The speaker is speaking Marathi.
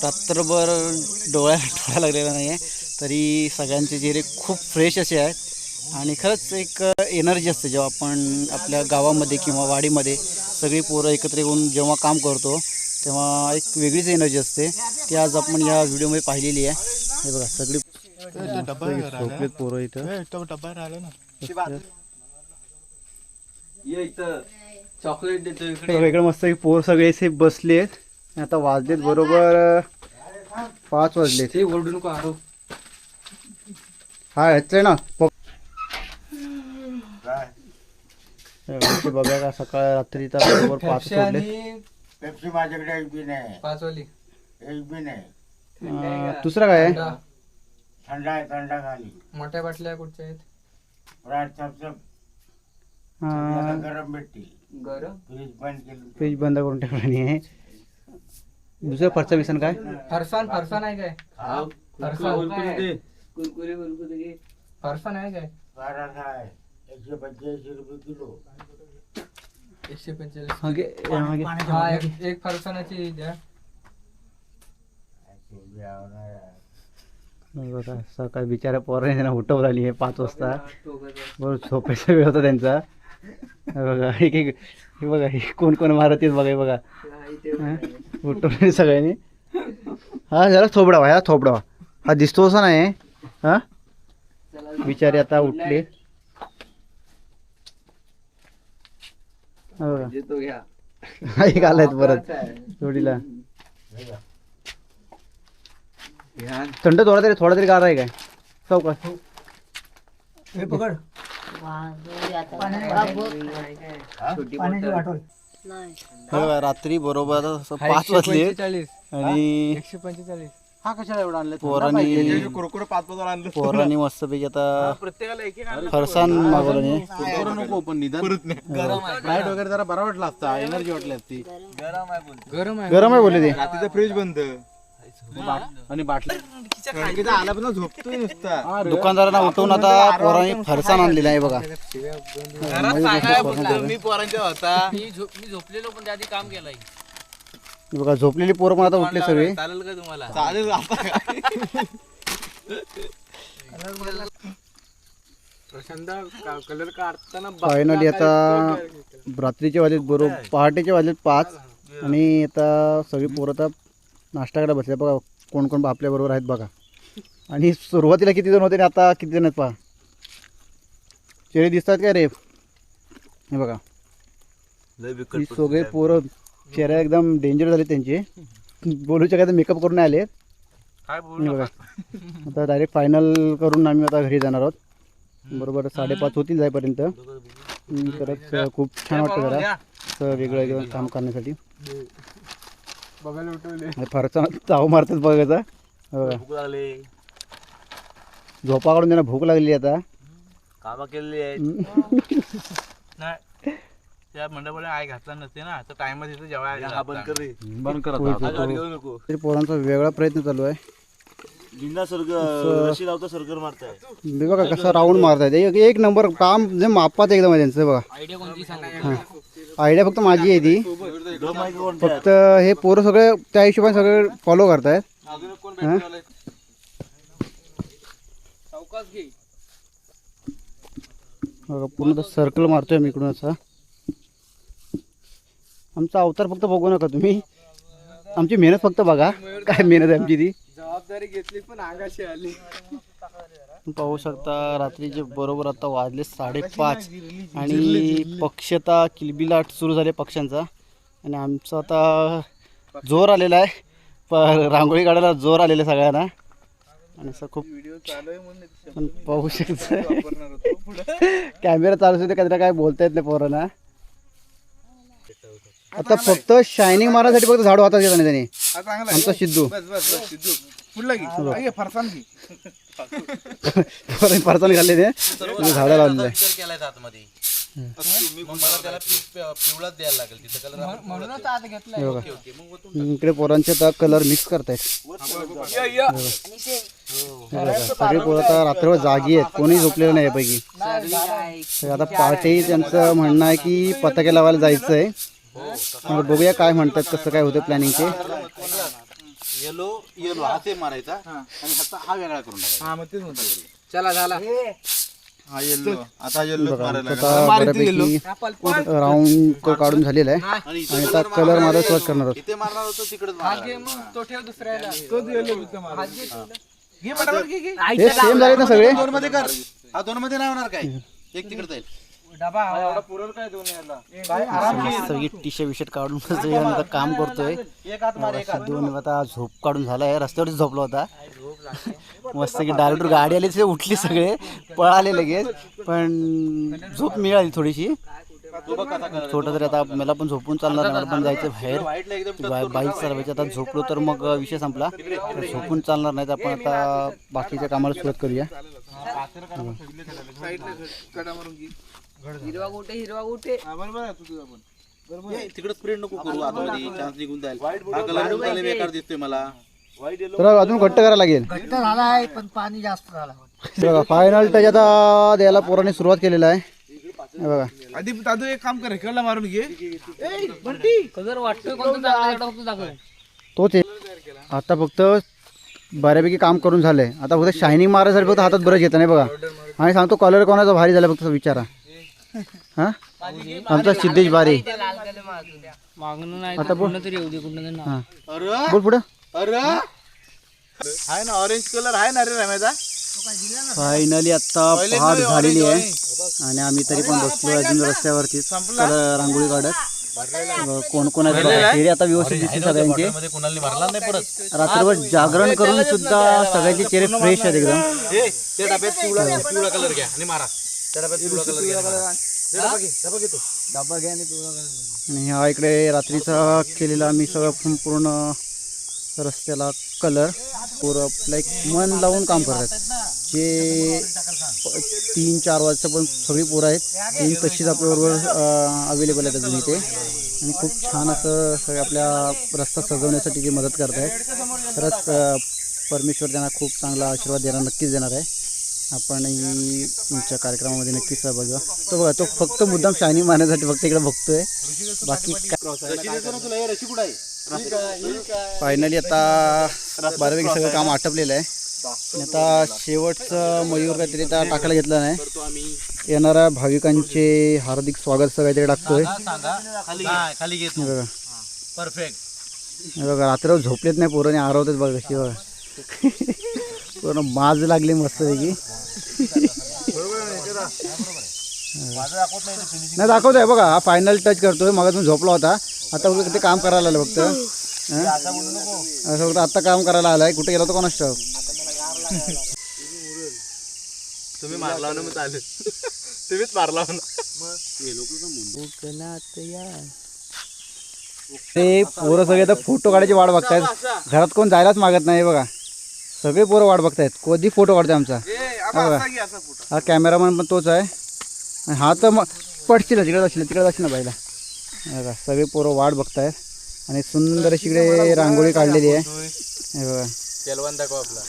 रात्रभर डोळा लागलेला नाही आहे, तरी सगळ्यांचे चेहरे खूप फ्रेश असे आहेत आणि खरंच एक एनर्जी असते जेव्हा आपण आपल्या गावामध्ये किंवा वाडीमध्ये सगळी पोरं एकत्र येऊन जेव्हा काम करतो तेव्हा एक वेगळीच एनर्जी असते. ती आज आपण या व्हिडिओमध्ये पाहिलेली आहे. हे बघा सगळी झोपलेत पोरं इथं. चॉकलेट देतो इकडे मस्त पोर सगळे असे बसले आहेत. आता वाजलेत बरोबर 5 वाजले. ते ओरडू नको आरो. हा ह्याच ना बघा का सकाळ रात्री तर बरोबर 5 सोडले. पेप्सी माझ्याकडे एक बी नाही. 5 वाली एक बी नाही. दुसरा काय आहे? थंडा आहे, थंडा खाली. मोठ्या बाटल्या कुठच्या आहेत? फ्राय थम्सअप हा, गरम भेटतील. गरम फ्रीज बंद केलं. फ्रीज बंद करून ठेवला आहे. दुसरं फरचा बिसन काय? फरसान आहे काय? फरसान कुरकुरे फरसान आहे काय? कारण आहे 185 रुपये किलो. 145. मागे एक फरसाणाची द्या. बघा सकाळी बिचाऱ्या पोराने त्यांना उठवलं आली आहे 5 वाजता. बरोबर झोपायचा वेळ होता त्यांचा. बघा एक हे बघा हे कोण कोण मारत आहेत बघा. हे बघा उठवले सगळ्यांनी. हा जरा थोबडावा, ह्या थोबडावा हा दिसतो असा नाही. हा बिचारे आता उठले. एक आलाय परत जोडीला. थंड थोडा तरी गार आहे काय चौकात. हे पकड. रात्री बरोबर 5 वाजले 45 आणि 145. हा कशाला एवढा आणलं? पोरांनी मस्तपैकी आता फरसान मागवलं नाही. नको पण निदान लाईट वगैरे जरा बरा वाटला असता, एनर्जी वाटली असती. गरम गरम आहे बोलले ते. रात्रीचं फ्रीज बंद आणि बाटल्या आला पण झोपतोय नुसता. दुकानदारांना उठवून आता पोरांनी फरसान आणलेला आहे बघा. मी पोरांच्या होता. मी झोपलेलो पण त्या आधी काम केलंय. बघा झोपलेली पोरं पण आता उठले सगळे. चालेल का तुम्हाला? चालेल. कलर काढताना फायनली आता रात्रीचे वाजलेत बरोबर पहाटेचे वाजलेत 5 आणि आता सगळी पोरं आता नाश्ता करायला बसले. बघा कोण कोण आपल्या बरोबर आहेत बघा. आणि सुरुवातीला किती जण होते आणि आता किती जण आहेत पहा. चेहरे दिसतात काय रे? हे बघा ही सगळे पोरं चेहरा एकदम डेंजर झाले त्यांचे. बोलू शकत मेकअप करून आले. हे बघा आता डायरेक्ट फायनल करून आम्ही आता घरी जाणार आहोत. बरोबर 5:30 होतील जाईपर्यंत. खरंच खूप छान वाटतं जरा असं वेगळं जेवण काम करण्यासाठी. बघायला उठवले. फारसा चाव मारतात बघायचा. झोपा काढून त्यांना भूक लागली आता. कामं केलेली आहेत. नाही त्या मंडपाला आय घातला नसते ना तर टाइम मध्ये जेवायला बंद कर. तरी पोरांचा वेगळा प्रयत्न चालू आहे. सरकर मारताय. बघा कसं राऊंड मारतायत. एक नंबर काम जे मापात एकदम आहे त्यांचं. बघा आयडिया कोणती सांगा. आयडिया फक्त माझी आहे ती. फक्त हे पोरं सगळे त्या हिशोबाने सगळे फॉलो करतायत. बघा पूर्ण सर्कल मारतोय मी इकडून असा. आमचा अवतार फक्त बघू नका तुम्ही. आमची मेहनत फक्त बघा काय मेहनत आहे आमची ती. जबाबदारी घेतली पण अंगाशी आली. पाहू शकता रात्रीचे बरोबर आता वाजले 5:30 आणि पक्षता किलबिलाट सुरू झाले पक्ष्यांचा. आणि आमचा आता जोर आलेला आहे. रांगोळी काढायला जोर आलेला आहे सगळ्यांना. आणि असं खूप पण पाहू शकता कॅमेरा चालू असते कधी काय बोलता येत नाही पोरांना. आता फक्त शायनिंग मारण्यासाठी फक्त झाडू हातात घेत नाही त्याने आमचा सिद्धू. फरसान घालले ते झाडं लावलेलं आहे. केलाय आतमध्ये. मला त्याला पिवळाच द्यायला लागेल तिथं कलर. म्हणूनच आत घेतलाय. हे बघा इकडे पोरांचे आता कलर मिक्स करतायत. सगळे पोरं आता रात्रभर जागी आहेत. कोणी झोपलेलं नाही पैकी. आता पहाटे त्यांचं म्हणणं आहे की पताके लावायला जायचं आहे. बघूया काय म्हणतात कसं काय होतं प्लॅनिंगचे. येलो येलो हा सेम मारायचा आणि ह्याचा हा वेगळा करून टाकायचा. हा मग तेच म्हणतो. चला झाला हा येल्लो आता येल्लो बघा मारायला आमचं लागला. आता बऱ्यापैकी राऊंड तो काढून झालेला आहे आणि इथे आणि आता कलर मारायला सुरुवात करणार आहोत. इथे मारणार होतो तिकडेच मारायला. मग तो ठेव दुसऱ्याला तोच घे पटापट घे घे. हे सेम झालेत ना सगळे दोन मध्ये कर. हा दोन मध्ये नाही होणार काय एक तिकडे जाईल. डबा एवढा पुरल काय दोन याला काय आराम सगळी टी शर्ट विशर्ट काढून सगळे आम्ही आता काम करतोय. एक हात मार एक हात. दोन आता झोप काढून झालाय रस्त्यावरच झोपला होता मस्त की डायरेक्ट गाडी आली ते उठली सगळे पळाले लगेच पण झोप मिळाली थोडीशी छोटं तरी आता मला पण झोपून चालणार नाही मला पण जायचं वाईटला एकदम बाहेर बाईक चालवायची आता झोपलो तर मग विषय संपला तर झोपून चालणार नाही तर आपण आता बाकीच्या कामाला सुरुवात करूया. हिरवा गोटे ए, तिकडे स्प्रेड नको करू आतमध्ये चान्स निघून जाईल. हा कलर निघून बेकार दिसतोय मला. तर अजून घट्ट करायला लागेल. झाला आहे पण पाणी जास्त झाला बघा फायनल टच आता द्यायला पोरांनी सुरुवात केलेला आहे. हे बघा आधी दादू एक काम कर इकडला मारून घे कलर वाटतोय कोणतं तोच आहे आता फक्त बऱ्यापैकी काम करून झालंय आता फक्त शायनिंग मारायसाठी फक्त हातात बरंच येतं नाही बघा आणि सांगतो कलर कोणाचा भारी झाला फक्त विचारा हा आमचा सिद्धेश बारे आता बोल हा अरे बोल पुढं अरे आहे ना ऑरेंज कलर आहे ना रे रम्याचा. फायनली आता पहाट झालेली आहे आणि आम्ही तरी पण बसलो अजून रस्त्यावरतीच रांगोळी काढत कोण कोण आहेत बघा. चेहरे आता व्यवस्थित दिसते सगळ्यांचे मध्ये कोणाला मारला नाही परत. रात्रभर जागरण करून सुद्धा सगळ्यांचे चेहरे फ्रेश आहेत एकदम. ए, त्या डब्यात पिवळा कलर घ्या आणि मारा. त्या डब्यात पिवळा कलर घ्या. डबा घ्या आणि आणि हा इकडे रात्रीचा केलेला आम्ही सगळं पूर्ण रस्त्याला कलर पुरं आपलं एक मन लावून काम करतात जे 3-4 वाजता पण सगळी पोरं आहेत ती तशीच आपल्याबरोबर अवेलेबल आहेत अजून इथे आणि खूप छान असं सगळं आपल्या रस्ता सजवण्यासाठी जे मदत करत आहेत खरंच परमेश्वर त्यांना खूप चांगला आशीर्वाद देणार नक्कीच देणार आहे. आपणही तुमच्या कार्यक्रमामध्ये नक्कीच सहभागी व्हा. तो बघा तो फक्त मुद्दाम शायनिंग मारण्यासाठी फक्त इकडे बघतोय बाकी फायनली आता बऱ्यापैकी सगळं काम आटपलेलं आहे आणि आता शेवटचं मयूर काहीतरी आता टाकायला घेतलं नाही येणाऱ्या भाविकांचे हार्दिक स्वागत सगळं काहीतरी टाकतोय. खाली घेत हे बघा परफेक्ट. हे बघा रात्र झोपलेत नाही पोरांनी आरवतात बघा कशी बघा पूर्ण माज लागली मस्तपैकी नाही दाखवत आहे बघा हा फायनल टच करतोय मग तुम्ही झोपला होता आता फक्त ते काम करायला आलं फक्त असं फक्त आत्ता काम करायला आलाय कुठे गेला होता कोणास ठाऊक. तुम्ही मारला ना मग चालेल. तुम्हीच मारला ना. ते पोरं सगळे तर फोटो काढायची वाट बघतायत घरात कोण जायलाच मागत नाही बघा सगळे पोरं वाट बघतायत कधी फोटो काढतोय आमचा हा बघा हा कॅमेरामॅन पण तोच आहे आणि हा तर मग पडशील तिकडे जाशील ना बाईला बघा सगळे पोरं वाट बघतायत आणि सुंदर अशी इकडे रांगोळी काढलेली आहे हे बघा केलवान दाखव आपला.